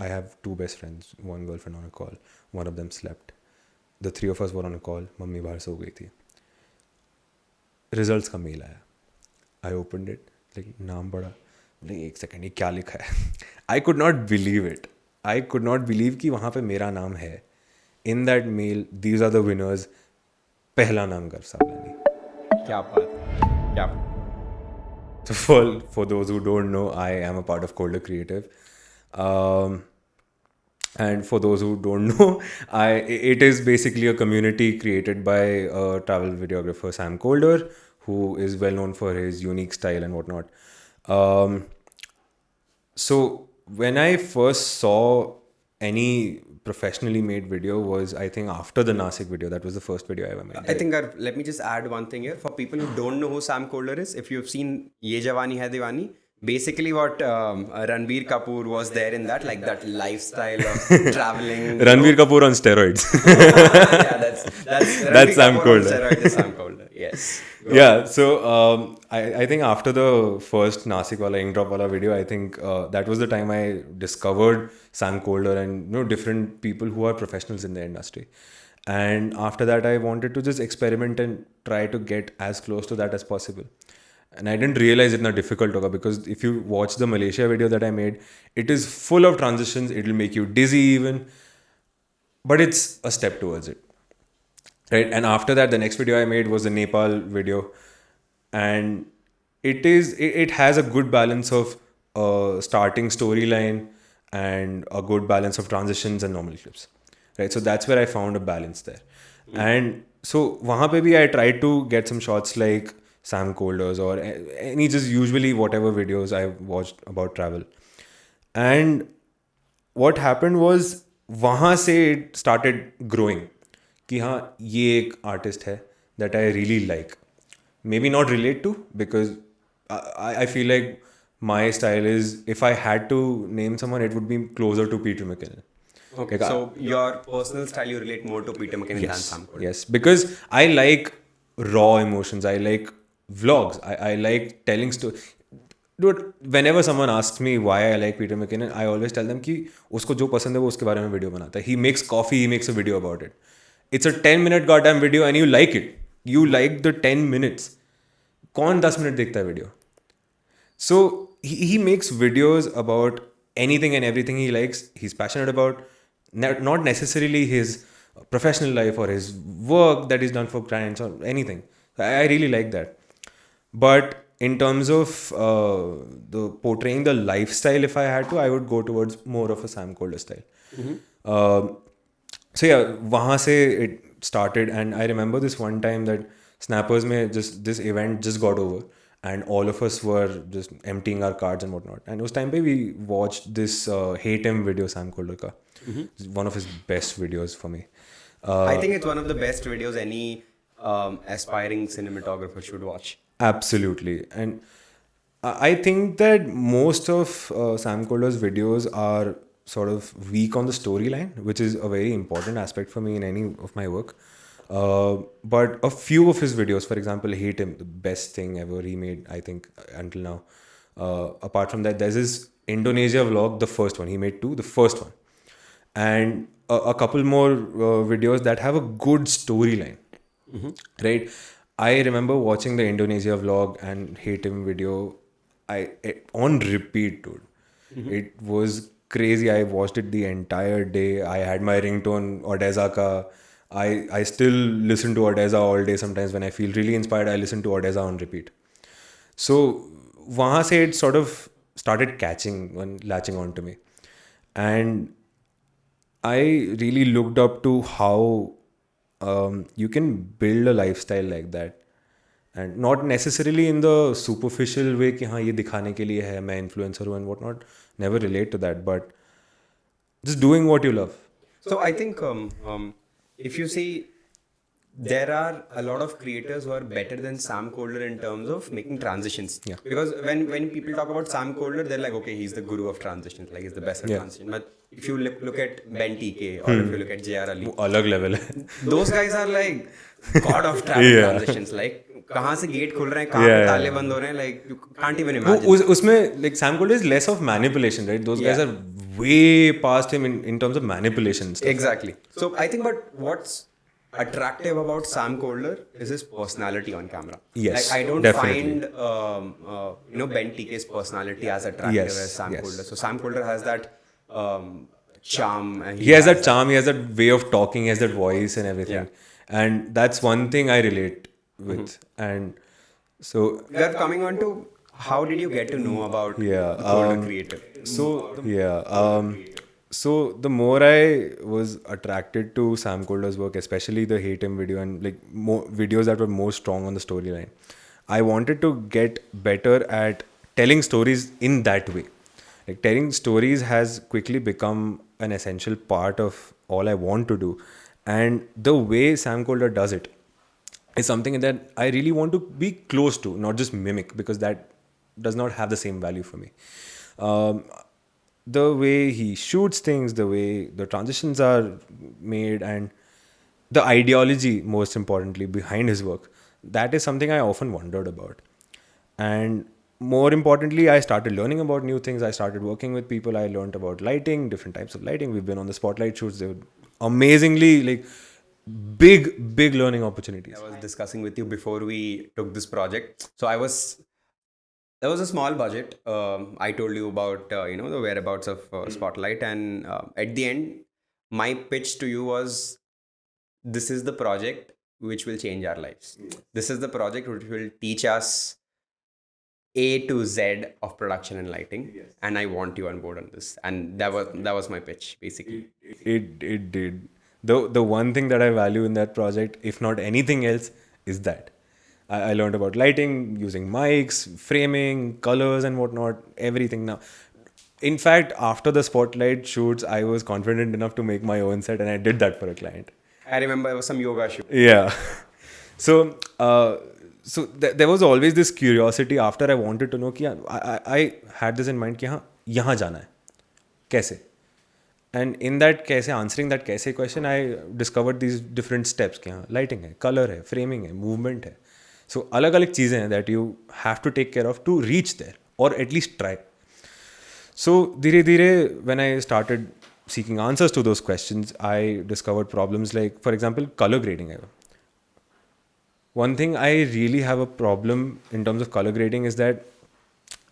I have two best friends, one girlfriend on a call. One of them slept. The three of us were on a call. Mummy बाहर सो गई थी. Results का mail आया. I opened it. Like नाम पढ़ा. like एक second ये क्या लिखा है. I could not believe it. I could not believe कि वहाँ पे मेरा नाम है. In that mail, these are the winners. पहला नाम गर्व सावलानी. क्या बात, क्या बात. So for those who don't know, I am a part of Kolder Creative. And for those who don't know, it is basically a community created by travel videographer Sam Kolder, who is well known for his unique style and whatnot. So when I first saw any professionally made video was, I think, after the Nasik video. That was the first video I ever made. I think let me just add one thing here. For people who don't know who Sam Kolder is, if you've seen Ye Jawani Hai Diwani, basically what Ranbir Kapoor was there in that, like that lifestyle of traveling. Ranbir Kapoor on steroids. Yeah, that's Sam Kolder. Steroid is Sam Kolder. Yes. Yeah, so I think after the first Nasik wala ink drop wala video, I think that was the time I discovered Sam Kolder and different people who are professionals in the industry. And after that, I wanted to just experiment and try to get as close to that as possible. And I didn't realize it's not difficult hoga, because if you watch the Malaysia video that I made, it is full of transitions. It will make you dizzy even, but it's a step towards it. Right, and after that, the next video I made was the Nepal video, and it has a good balance of starting storyline and a good balance of transitions and normal clips. Right, so that's where I found a balance there. And so wahan pe bhi I tried to get some shots like Sam Kolder's or any just usually whatever videos I watched about travel. And what happened was wahan se it started growing. कि हाँ ये एक artist है that I really like. Maybe not relate to, because I feel like my style is, if I had to name someone, it would be closer to Peter McKinnon. Okay, so your personal style, you relate more to Peter McKinnon than Sam Kolder. Yes, because I like raw emotions. I like vlogs. I like telling stories. Dude, whenever someone asks me why I like Peter McKinnon, I always tell them कि उसको जो पसंद है वो उसके बारे में video बनाता है. He makes coffee, he makes a video about it. It's a 10-minute goddamn video and you like it. You like the 10 minutes. कौन 10 minute देखता है video? So he makes videos about anything and everything he likes, he's passionate about. Not necessarily his professional life or his work that he's done for clients or anything. I really like that. But in terms of the portraying the lifestyle, if I had to, I would go towards more of a Sam Kolder style. So yeah, wahan se it started, and I remember this one time that Snappers mein just this event just got over, and all of us were just emptying our cards and whatnot. And us time pe we watched this Hate Him video, Sam Kolder ka. One of his best videos for me. I think it's one of the best videos any aspiring cinematographer should watch. Absolutely. And I think that most of Sam Kolder's videos are sort of weak on the storyline, which is a very important aspect for me in any of my work. But a few of his videos, for example, Hate Him, the best thing ever he made, I think, until now. Apart from that, there's his Indonesia vlog, the first one. He made two, the first one. And a couple more videos that have a good storyline. Right? I remember watching the Indonesia vlog and Hate Him video on repeat, dude. It was crazy. I watched it the entire day. I had my ringtone Odessa ka. I still listen to Odessa all day. Sometimes when I feel really inspired, I listen to Odessa on repeat. So wahan se it sort of started latching on to me. And I really looked up to how you can build a lifestyle like that. And not necessarily in the superficial way कि हाँ ये दिखाने के लिए है, मैं influencer हूँ and whatnot. Never relate to that, but just doing what you love. So I think if you see, there are a lot of creators who are better than Sam Kolder in terms of making transitions. Yeah. Because when people talk about Sam Kolder, they're like, okay, he's the guru of transitions, like he's the best at transition. But if you look at Ben TK or if you look at JR Ali, अलग level है. Those guys are like god of transitions. Like कहाँ से gate खुल रहे हैं, कहाँ पे ताले बंद हो रहे हैं, like you can't even imagine. उसमें like Sam Kolder is less of manipulation, right? Those guys are way past him in terms of manipulation stuff. Exactly. So I think, but what's attractive about Sam Kolder is his personality on camera. Yes, Like I don't definitely. find Ben TK's personality as attractive Yes, as Sam yes. Kolder. So Sam Kolder has that charm. And He has that charm, he has that way of talking, he has that voice and everything. Yeah. And that's one thing I relate with. And so, They're coming on to how did you get to know about yeah. the Kolder creative? So the more I was attracted to Sam Kolder's work, especially the Hate Him video and like more videos that were more strong on the storyline, I wanted to get better at telling stories in that way. Like telling stories has quickly become an essential part of all I want to do. And the way Sam Kolder does it is something that I really want to be close to, not just mimic, because that does not have the same value for me. Um, the way he shoots things, the way the transitions are made, and the ideology, most importantly, behind his work, that is something I often wondered about. And more importantly, I started learning about new things. I started working with people. I learned about lighting, different types of lighting. We've been on the spotlight shoots. They were amazingly like big learning opportunities. I was discussing with you before we took this project. So there was a small budget. I told you about the whereabouts of Spotlight, and at the end, my pitch to you was, this is the project which will change our lives. This is the project which will teach us A to Z of production and lighting, and I want you on board on this. And that was my pitch basically. It did. The one thing that I value in that project, if not anything else, is that I learned about lighting, using mics, framing, colors, and whatnot. Everything now. In fact, after the spotlight shoots, I was confident enough to make my own set, and I did that for a client. I remember it was some yoga shoot. Yeah. So there was always this curiosity after I wanted to know कि I had this in mind कि हाँ यहाँ जाना है कैसे. And in that कैसे, answering that कैसे question, I discovered these different steps कि हाँ lighting है, color है, framing है, movement है. So अलग अलग चीज़ें हैं that you have to take care of to reach there or at least try. So धीरे धीरे when I started seeking answers to those questions, I discovered problems like, for example, color grading. One thing I really have a problem in terms of color grading is that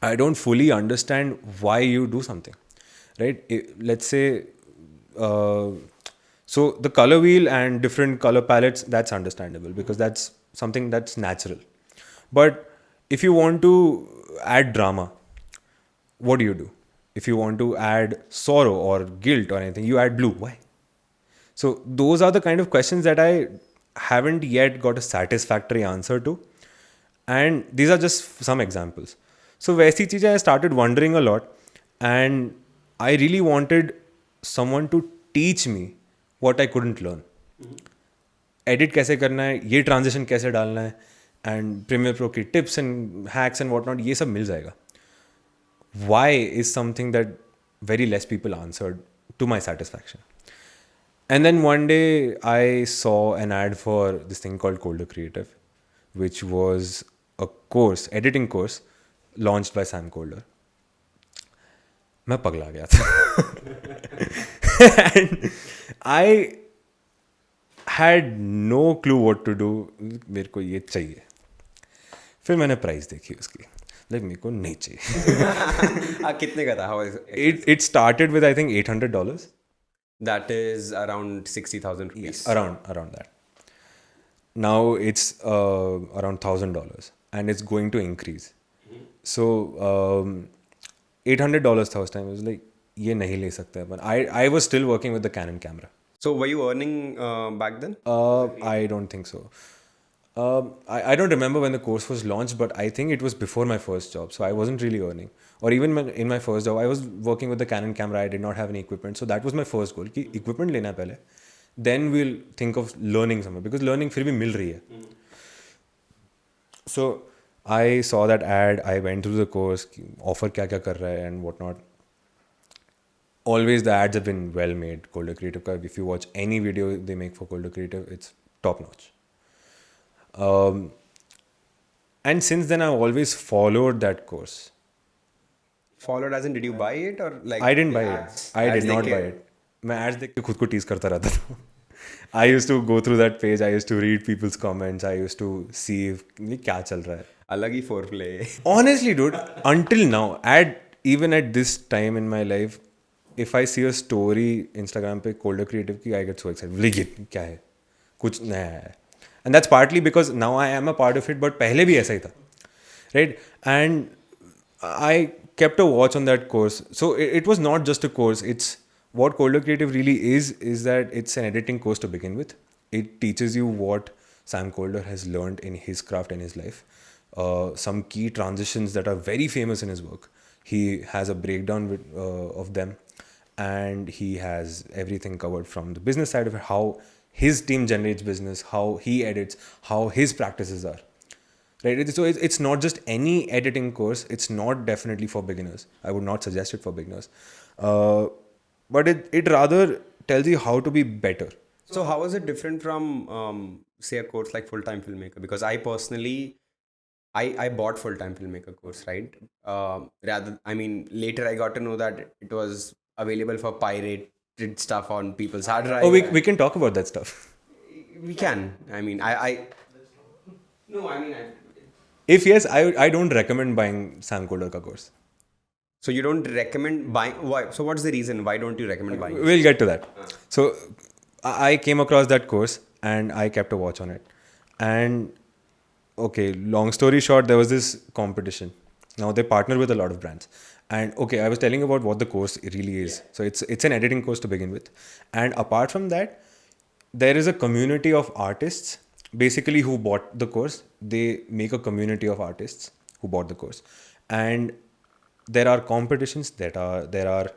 I don't fully understand why you do something, right? Let's say, so the color wheel and different color palettes, that's understandable because that's something that's natural. But if you want to add drama, what do? If you want to add sorrow or guilt or anything, you add blue. Why? So those are the kind of questions that I haven't yet got a satisfactory answer to. And these are just some examples. So वैसी चीज़ें I started wondering a lot, and I really wanted someone to teach me what I couldn't learn. Edit कैसे करना है, ये transition कैसे डालना है, and Premiere Pro की tips and hacks and whatnot, ये सब मिल जाएगा. Why is something that very less people answered to my satisfaction. And then one day I saw an ad for this thing called Kolder Creative, which was a course, editing course, launched by Sam Kolder. मैं पगला गया था. And I had no clue what to do. मेरे को ये चाहिए. फिर मैंने प्राइस देखी उसकी. Like मेरे को नहीं चाहिए. कितने का था? How is It started with I think $800. That is around 60,000 rupees. Yes, around that. Now it's around $1,000 and it's going to increase. So $800 था उस time. I was like, ये नहीं ले सकते अपन. I was still working with the Canon camera. So were you earning back then? I don't think so. I don't remember when the course was launched, but I think it was before my first job. So I wasn't really earning. Or even in my first job, I was working with the Canon camera. I did not have any equipment. So that was my first goal, कि equipment लेना है पहले. Then we'll think of learning somewhere, because learning फिर भी मिल रही है. So I saw that ad. I went through the course, offer क्या क्या कर रहा है and whatnot. Always the ads have been well made. Kolder Creative का, if you watch any video they make for Kolder Creative, it's top notch. And since then I've always followed that course. Followed as in, did you buy it or like? I didn't buy it. I did not buy it. मैं ads देख के खुद को tease करता रहता था. I used to go through that page. I used to read people's comments. I used to see ये क्या चल रहा है. अलग ही foreplay. Honestly, dude, until now, even at this time in my life, if I see a story Instagram पे Kolder Creative की, I get so excited. like ये क्या है? कुछ नया है. And that's partly because now I am a part of it, but पहले भी ऐसा ही था, right? And I kept a watch on that course. So it was not just a course. It's what Kolder Creative really is that it's an editing course to begin with. It teaches you what Sam Kolder has learned in his craft and his life. Some key transitions that are very famous in his work. He has a breakdown of them, and he has everything covered from the business side of it, how his team generates business, how he edits, how his practices are. Right? So it's not just any editing course. It's not definitely for beginners. I would not suggest it for beginners. But it rather tells you how to be better. So how is it different from, say, a course like full-time filmmaker? Because I personally, I bought full-time filmmaker course, right? Later I got to know that it was available for pirated stuff on people's hard drive. Oh, we can talk about that stuff. We can. If yes, I don't recommend buying Sam Kolder ka course. So you don't recommend buying? Why? So what's the reason? Why don't you recommend buying? We'll get to that. So I came across that course and I kept a watch on it. And okay, long story short, there was this competition. Now they partner with a lot of brands. And okay, I was telling you about what the course really is. So it's an editing course to begin with. And apart from that, there is a community of artists basically who bought the course. They make a community of artists who bought the course. And there are competitions, there are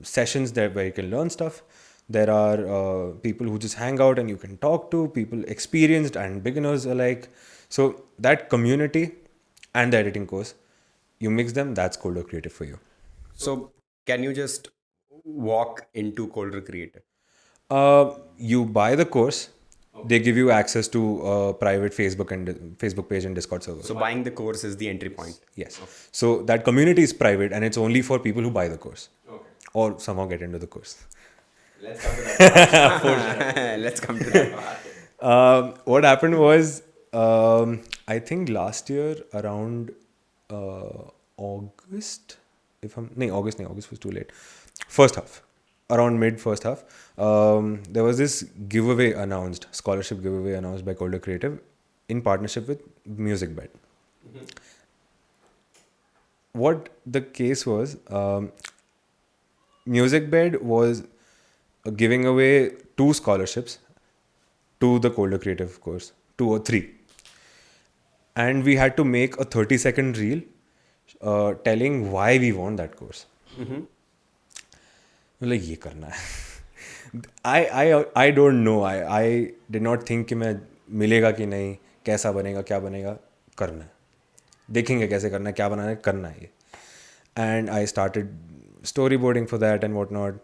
sessions there where you can learn stuff. There are people who just hang out and you can talk to, people experienced and beginners alike. So that community and the editing course, you mix them, that's Kolder Creative for you. So can you just walk into Kolder Creative? You buy the course. They give you access to a private Facebook page and Discord server. So buying the course is the entry point. Yes. Okay. So that community is private and it's only for people who buy the course. Okay. Or somehow get into the course. Let's come to that part. Let's come to that part. What happened was, I think last year around August, August was too late. First half. Around mid first half, there was this giveaway announced, scholarship giveaway announced by Kolder Creative in partnership with Musicbed. Mm-hmm. What the case was, Musicbed was giving away 2 scholarships to the Kolder Creative course, 2 or 3. And we had to make a 30-second reel telling why we won that course. Mm-hmm. Like ये करना है. I don't know. I did not think कि मैं मिलेगा कि नहीं, कैसा बनेगा, क्या बनेगा, करना है. देखेंगे कैसे करना है, क्या बनाना है, करना है ये. And I started storyboarding for that and whatnot.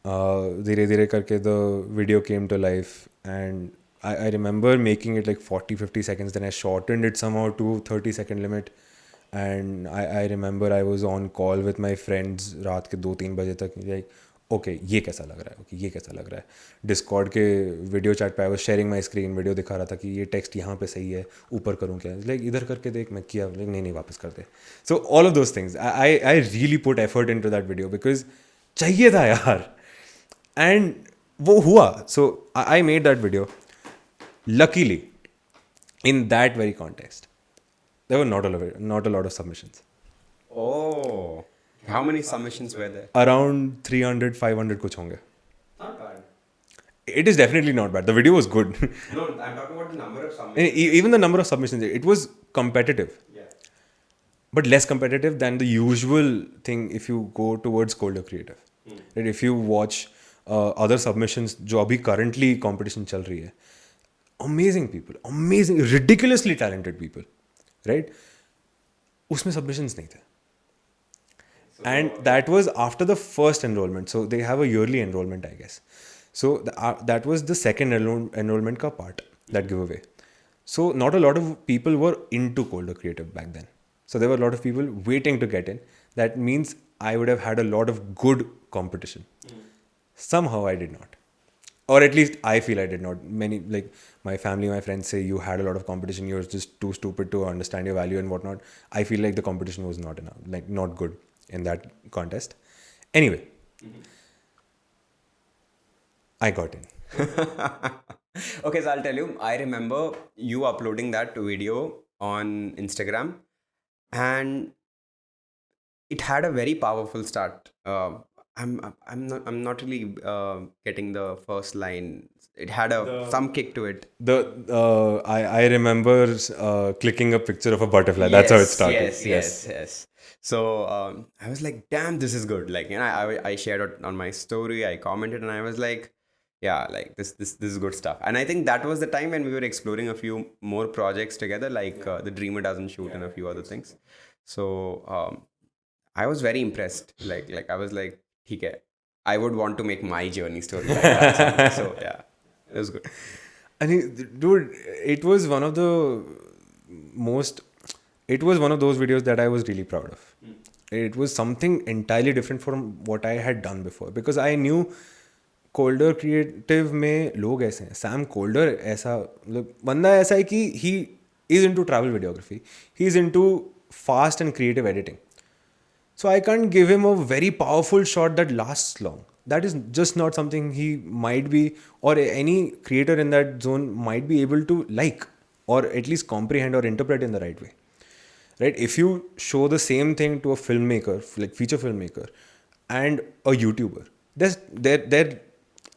धीरे धीरे करके the video came to life and I remember making it like 40-50 seconds. Then I shortened it somehow to 30-second limit. And I remember I was on call with my friends रात के 2-3 बजे तक, like okay ये कैसा लग रहा है, okay ये कैसा लग रहा है. Discord के video chat पे I was sharing my screen, video दिखा रहा था कि ये text यहाँ पे सही है, ऊपर करूँ क्या, like इधर करके देख, मैं किया, like नहीं वापस कर दे. So all of those things I really put effort into that video because चाहिए था यार. And वो हुआ. So I made that video. Luckily in that very context there were not a lot of submissions. Oh, how many submissions were there? Around 300-500 kuch honge. Not bad. It is definitely not bad. The video was good. No, I'm talking about the number of submissions. Even the number of submissions, it was competitive. Yeah. But less competitive than the usual thing if you go towards Kolder Creative. Right? If you watch other submissions जो अभी currently competition चल रही है, amazing people, amazing, ridiculously talented people. Right? उसमें submissions नहीं थे. And that was after the first enrollment. So they have a yearly enrollment, I guess. So that was the second enrollment ka part, that giveaway. So not a lot of people were into Kolder Creative back then. So there were a lot of people waiting to get in. that means I would have had a lot of good competition. Somehow I did not. Or at least I feel I did not. Many, like my family, my friends say you had a lot of competition, you're just too stupid to understand your value and whatnot. I feel like the competition was not enough, like not good in that contest. Anyway, I got in. Okay, so I'll tell you. I remember you uploading that video on Instagram, and it had a very powerful start. I'm not really getting the first line. It had some kick to it. I remember clicking a picture of a butterfly. That's how it started. Yes. So I was like, damn, this is good. Like, I shared it on my story. I commented, and I was like, yeah, like this is good stuff. And I think that was the time when we were exploring a few more projects together, like The Dreamer Doesn't Shoot and a few other things. So I was very impressed. Like I was like, okay, I would want to make my journey story like that. So yeah, it was good. And dude, it was one of the most. It was one of those videos that I was really proud of. It was something entirely different from what I had done before, because I knew colder creative में लोग ऐसे हैं. Sam colder ऐसा, मतलब बंदा ऐसा है कि he is into travel videography, he is into fast and creative editing. So I can't give him a very powerful shot that lasts long. That is just not something he might be, or any creator in that zone might be able to like, or at least comprehend or interpret in the right way. Right? If you show the same thing to a filmmaker, like feature filmmaker, and a YouTuber, they're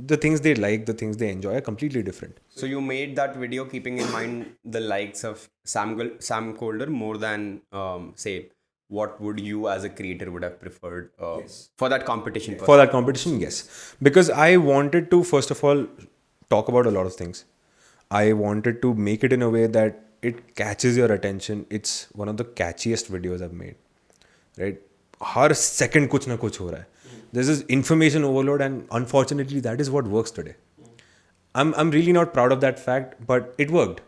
the things they like, the things they enjoy are completely different. So you made that video keeping in mind the likes of Sam Kolder more than say what would you as a creator would have preferred for that competition? For that competition, yes. Because I wanted to, first of all, talk about a lot of things. I wanted to make it in a way that it catches your attention. It's one of the catchiest videos I've made. Right? Her second कुछ ना कुछ हो रहा है. There's this information overload, and unfortunately that is what works today. I'm really not proud of that fact, but it worked.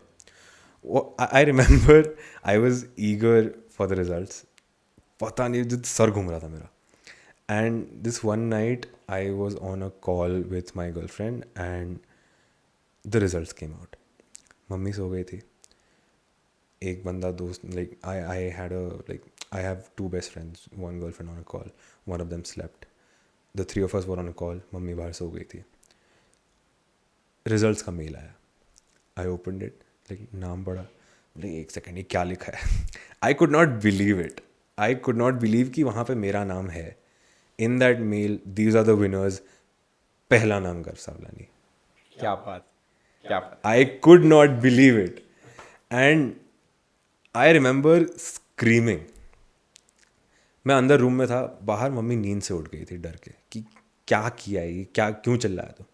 I remember I was eager for the results. पता नहीं, जो sir घूम रहा था मेरा. And this one night I was on a call with my girlfriend and the results came out. Mummy सो गई थी. एक बंदा दोस्त, like I have two best friends, one girlfriend on a call, one of them slept. The three of us were on a call. Mummy बाहर सो गई थी. Results का मेल आया. आई ओपनड इट, लाइक नाम पढ़ा, लाइक एक second ये क्या लिखा है. I could not believe it. I could not believe कि वहाँ पे मेरा नाम है. In that mail, these are the winners. पहला नाम गर्व सावलानी. क्या बात. I could not believe it. And I remember screaming. मैं अंदर रूम में था, बाहर मम्मी नींद से उठ गई थी डर के कि क्या किया है, क्या क्यों चल रहा है. तो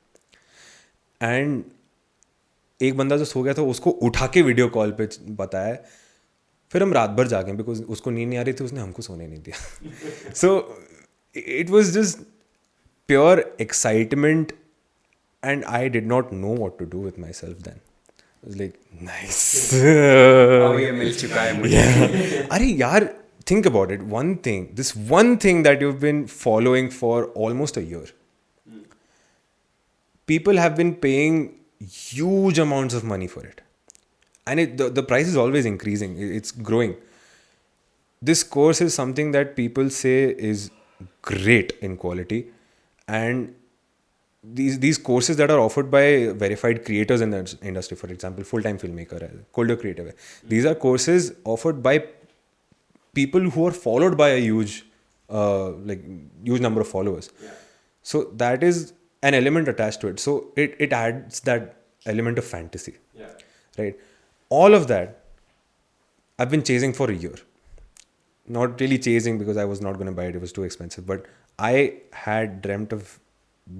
एंड एक बंदा जो सो गया था उसको उठा के वीडियो कॉल पे बताया. फिर हम रात भर जागे, बिकॉज उसको नींद नहीं आ रही थी, उसने हमको सोने नहीं दिया. So it was just pure excitement and I did not know what to do with myself then. Like nice, ये मिल चुका है मुझे. अरे यार, think about it. This one thing that you've been following for almost a year. People have been paying huge amounts of money for it. And the price is always increasing. It's growing. This course is something that people say is great in quality. And these courses that are offered by verified creators in the industry, for example, full-time filmmaker, Kolder creative, these are courses offered by people who are followed by a huge number of followers. So that is an element attached to it. So it adds that element of fantasy. Right? All of that I've been chasing for a year. Not really chasing because I was not going to buy it. It was too expensive. But I had dreamt of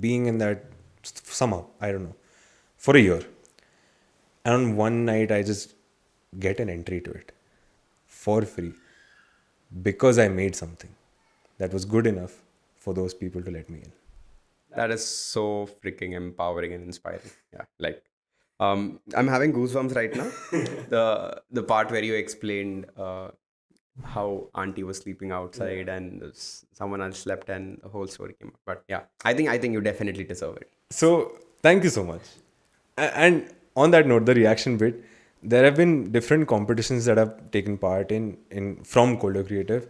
being in that somehow. I don't know. For a year. And on one night I just get an entry to it. For free. Because I made something that was good enough for those people to let me in. That is so freaking empowering and inspiring. Yeah, like I'm having goosebumps right now. The part where you explained how auntie was sleeping outside and someone else slept and the whole story came up. But yeah, I think you definitely deserve it. So thank you so much. And on that note, the reaction bit, there have been different competitions that I've taken part in from Kolder Creative.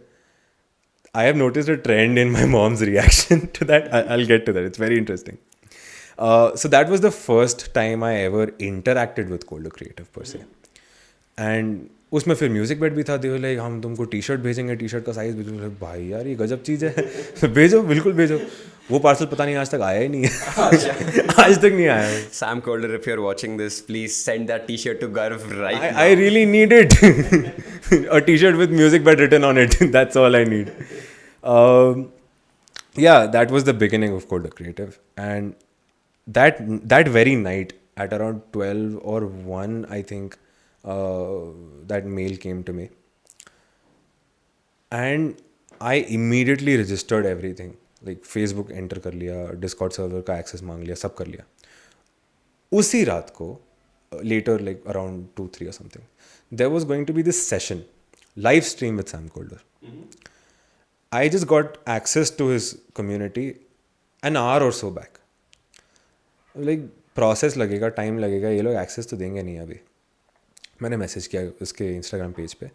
I have noticed a trend in my mom's reaction to that. I'll get to that. It's very interesting. So that was the first time I ever interacted with Kolder Creative per se. And उसमें फिर music bed भी था. They like हम तुमको T shirt भेजेंगे, T shirt का size भेजो. भाई यार ये गजब चीज़ है. भेजो, बिल्कुल भेजो. वो पार्सल पता नहीं आज तक आया ही नहीं है. आज तक नहीं आया. Sam Kolder, if you're watching this, please send that T-shirt to Garv right now. I really need it. A t-shirt with music bed written on it. That's all I need. Yeah, that was the beginning of Kolder Creative. And that very night at around 12 or 1, I think, that mail came to me. And I immediately registered everything. Like Facebook enter कर लिया, Discord server का access मांग लिया, सब कर लिया. उसी रात को, later like around 2-3 or something, there was going to be this session, live stream with Sam Kolder. I just got access to his community an hour or so back. Like process लगेगा, time लगेगा, ये लोग access तो देंगे नहीं अभी. मैंने message किया उसके इंस्टाग्राम पेज पे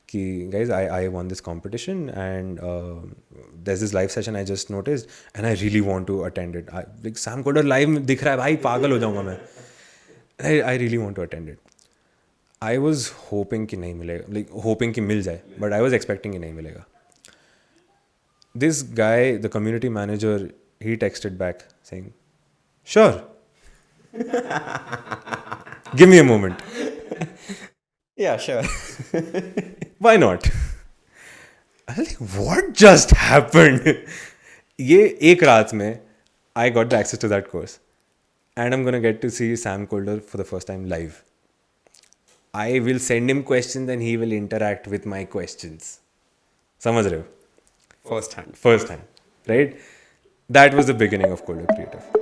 कि guys I want this competition and there this live session I just noticed and I really want to attend it. Like Sam Colder live में दिख रहा है भाई, पागल हो जाऊंगा मैं. I really want to attend it. I was hoping कि नहीं मिलेगा, लाइक होपिंग कि मिल जाए, बट आई वॉज एक्सपेक्टिंग कि नहीं मिलेगा. This guy, the community manager, he texted back saying sure, give me a moment. Yeah, sure. Why not? I was like, what just happened? ये एक रात में I got the access to that course and I'm gonna get to see Sam Kolder for the first time live. I will send him questions and he will interact with my questions. समझ रहे हो? First hand. First hand, right? That was the beginning of Kolder Creative.